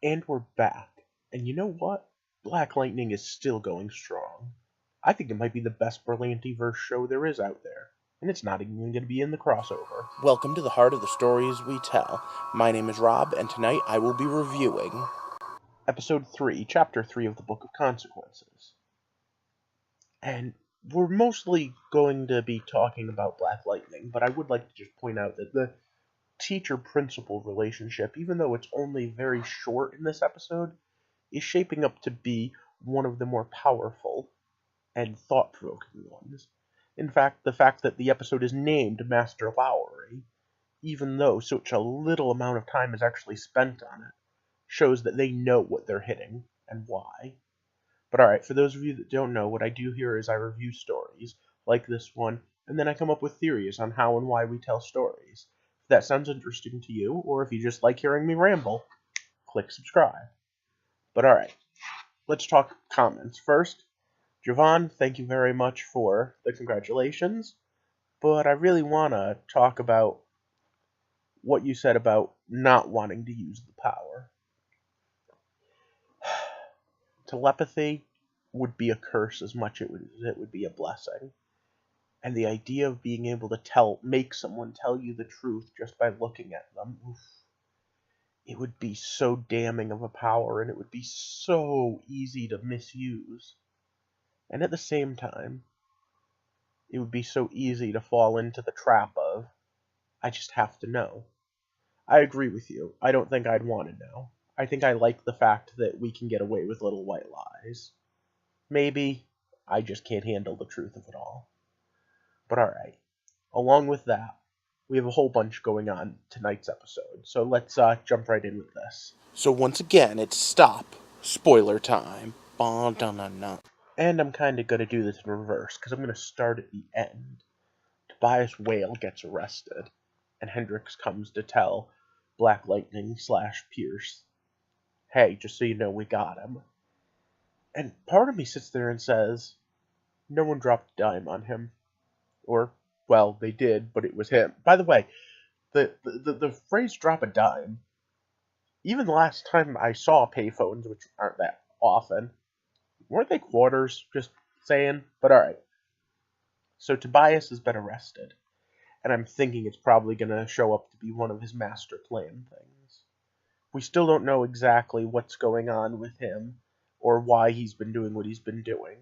And we're back. And you know what? Black Lightning is still going strong. I think it might be the best Berlantiverse show there is out there. And it's not even going to be in the crossover. Welcome to the heart of the stories we tell. My name is Rob, and tonight I will be reviewing Episode 3, Chapter 3 of the Book of Consequences. And we're mostly going to be talking about Black Lightning, but I would like to just point out that the teacher-principal relationship, even though it's only very short in this episode, is shaping up to be one of the more powerful and thought-provoking ones. In fact, the fact that the episode is named Master Lowry, even though such a little amount of time is actually spent on it, shows that they know what they're hitting and why. But alright, for those of you that don't know, what I do here is I review stories, like this one, and then I come up with theories on how and why we tell stories. If that sounds interesting to you, or if you just like hearing me ramble, click subscribe. But alright, let's talk comments. First, Javon, thank you very much for the congratulations, but I really want to talk about what you said about not wanting to use the power. Telepathy would be a curse as much as it would be a blessing. And the idea of being able to make someone tell you the truth just by looking at them, it would be so damning of a power, and it would be so easy to misuse. And at the same time, it would be so easy to fall into the trap of, I just have to know. I agree with you. I don't think I'd want to know. I think I like the fact that we can get away with little white lies. Maybe I just can't handle the truth of it all. But alright, along with that, we have a whole bunch going on tonight's episode, so let's jump right in with this. So once again, it's stop. Spoiler time. And I'm kind of going to do this in reverse, because I'm going to start at the end. Tobias Whale gets arrested, and Hendrix comes to tell Black Lightning / Pierce, hey, just so you know, we got him. And part of me sits there and says, no one dropped a dime on him. Or, well, they did, but it was him. By the way, the phrase drop a dime, even the last time I saw payphones, which aren't that often, weren't they quarters? Just saying. But alright. So Tobias has been arrested, and I'm thinking it's probably going to show up to be one of his master plan things. We still don't know exactly what's going on with him, or why he's been doing what he's been doing.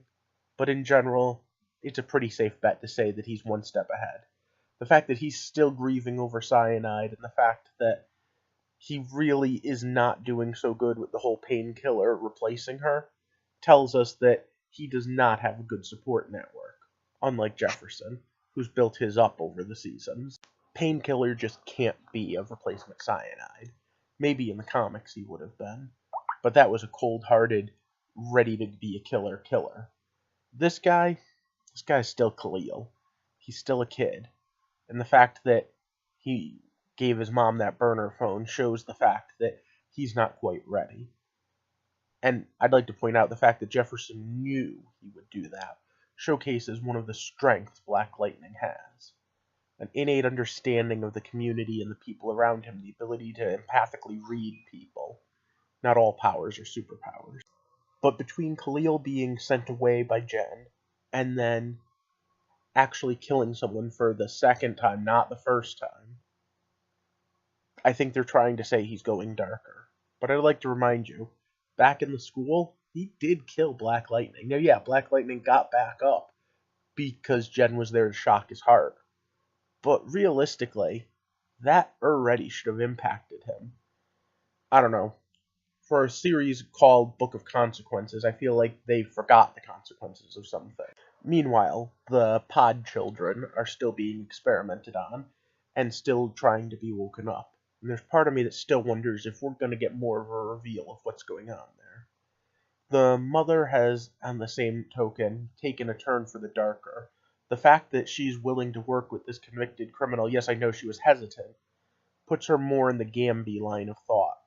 But in general, it's a pretty safe bet to say that he's one step ahead. The fact that he's still grieving over cyanide, and the fact that he really is not doing so good with the whole painkiller replacing her, tells us that he does not have a good support network, unlike Jefferson, who's built his up over the seasons. Painkiller just can't be a replacement cyanide. Maybe in the comics he would have been, but that was a cold-hearted, ready-to-be-a-killer killer. This guy's still Khalil. He's still a kid. And the fact that he gave his mom that burner phone shows the fact that he's not quite ready. And I'd like to point out the fact that Jefferson knew he would do that showcases one of the strengths Black Lightning has. An innate understanding of the community and the people around him, the ability to empathically read people. Not all powers are superpowers. But between Khalil being sent away by Jen, and then actually killing someone for the second time, not the first time, I think they're trying to say he's going darker. But I'd like to remind you, back in the school, he did kill Black Lightning. Now, yeah, Black Lightning got back up because Jen was there to shock his heart. But realistically, that already should have impacted him. I don't know. For a series called Book of Consequences, I feel like they forgot the consequences of something. Meanwhile, the pod children are still being experimented on, and still trying to be woken up. And there's part of me that still wonders if we're going to get more of a reveal of what's going on there. The mother has, on the same token, taken a turn for the darker. The fact that she's willing to work with this convicted criminal, yes, I know she was hesitant, puts her more in the Gamby line of thought.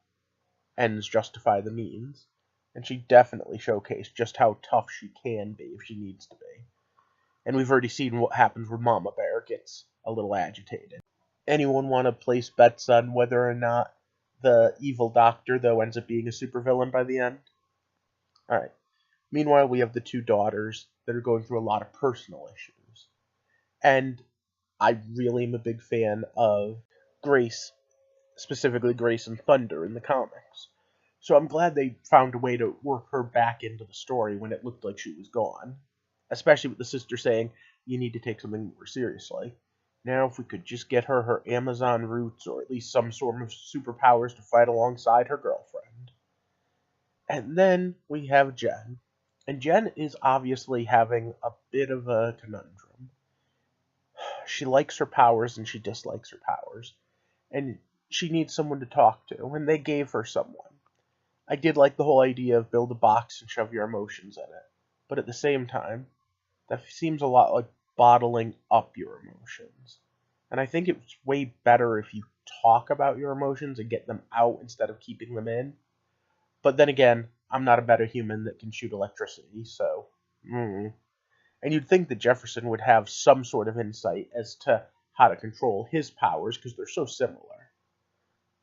Ends justify the means. And she definitely showcased just how tough she can be if she needs to be. And we've already seen what happens when Mama Bear gets a little agitated. Anyone want to place bets on whether or not The evil doctor, though, ends up being a supervillain by the end. Alright. Meanwhile, we have the two daughters that are going through a lot of personal issues. And I really am a big fan of Grace, specifically Grace and Thunder in the comics. So I'm glad they found a way to work her back into the story when it looked like she was gone. Especially with the sister saying, you need to take something more seriously. Now, if we could just get her Amazon roots, or at least some sort of superpowers to fight alongside her girlfriend. And then we have Jen. And Jen is obviously having a bit of a conundrum. She likes her powers and she dislikes her powers. And she needs someone to talk to, and they gave her someone. I did like the whole idea of build a box and shove your emotions in it. But at the same time, that seems a lot like bottling up your emotions. And I think it's way better if you talk about your emotions and get them out instead of keeping them in. But then again, I'm not a better human that can shoot electricity, so... And you'd think that Jefferson would have some sort of insight as to how to control his powers, because they're so similar.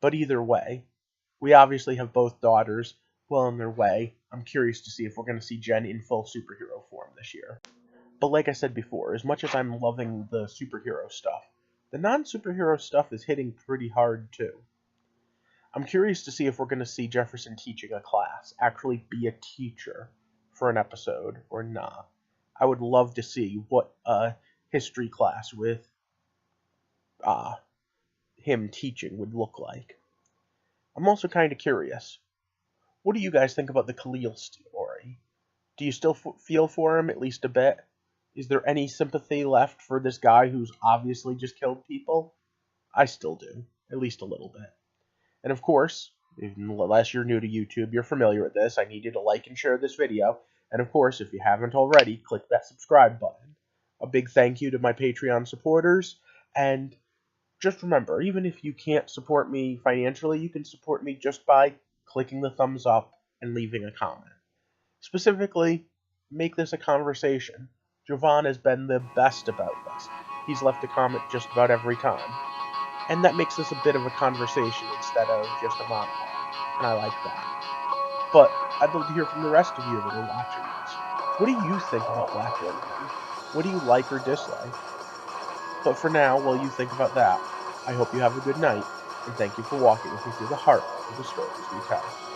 But either way, we obviously have both daughters well on their way. I'm curious to see if we're going to see Jen in full superhero form this year. But like I said before, as much as I'm loving the superhero stuff, the non-superhero stuff is hitting pretty hard too. I'm curious to see if we're going to see Jefferson teaching a class, actually be a teacher for an episode or not. I would love to see what a history class with him teaching would look like. I'm also kind of curious. What do you guys think about the Khalil story? Do you still feel for him, at least a bit? Is there any sympathy left for this guy who's obviously just killed people? I still do, at least a little bit. And of course, unless you're new to YouTube, you're familiar with this, I need you to like and share this video. And of course, if you haven't already, click that subscribe button. A big thank you to my Patreon supporters, and just remember, even if you can't support me financially, you can support me just by clicking the thumbs up and leaving a comment. Specifically, make this a conversation. Jovan has been the best about this. He's left a comment just about every time. And that makes this a bit of a conversation instead of just a monologue. And I like that. But I'd love to hear from the rest of you that are watching this. What do you think about Black Lightning? What do you like or dislike? But for now, while you think about that, I hope you have a good night, and thank you for walking with me through the heart of the stories we tell.